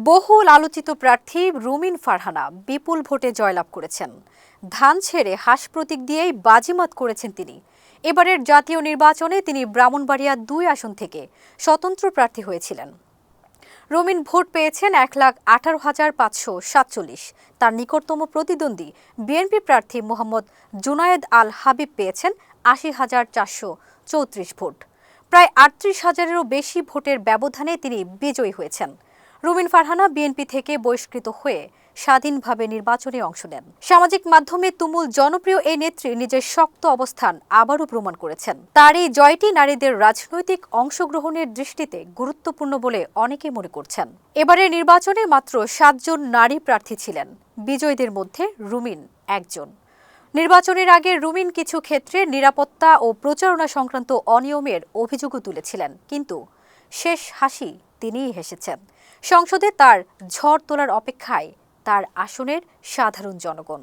বহুল আলোচিত প্রার্থী রুমিন ফারহানা বিপুল ভোটে জয়লাভ করেছেন। ধান ছেড়ে হাঁস প্রতীক দিয়েই বাজিমাত করেছেন তিনি। এবারের জাতীয় নির্বাচনে তিনি ব্রাহ্মণবাড়িয়া ২ আসন থেকে স্বতন্ত্র প্রার্থী হয়েছিলেন। রুমিন ভোট পেয়েছেন ১,১৮,৫৪৭। তার নিকটতম প্রতিদ্বন্দ্বী বিএনপি প্রার্থী মোহাম্মদ জুনায়েদ আল হাবিব পেয়েছেন ৮০,৪৩ ভোট। প্রায় ৩৮,০০০-এরও বেশি ভোটের ব্যবধানে তিনি বিজয়ী হয়েছেন। রুমিন ফারহানা বিএনপি থেকে বহিষ্কৃত হয়ে স্বাধীনভাবে নির্বাচনে অংশ নেন। সামাজিক মাধ্যমে তুমুল জনপ্রিয় এই নেত্রী নিজের শক্ত অবস্থান আবারও প্রমাণ করেছেন। তার এই জয়টি নারীদের রাজনৈতিক অংশগ্রহণের দৃষ্টিতে গুরুত্বপূর্ণ বলে অনেকে মনে করছেন। এবারের নির্বাচনে মাত্র ৭ জন নারী প্রার্থী ছিলেন। বিজয়ীদের মধ্যে রুমিন একজন। নির্বাচনের আগে রুমিন কিছু ক্ষেত্রে নিরাপত্তা ও প্রচারণা সংক্রান্ত অনিয়মের অভিযোগও তুলেছিলেন, কিন্তু শেষ হাসি তিনিই হেসেছেন। সংসদে তার ঝড় তোলার অপেক্ষায় তার আসনের সাধারণ জনগণ।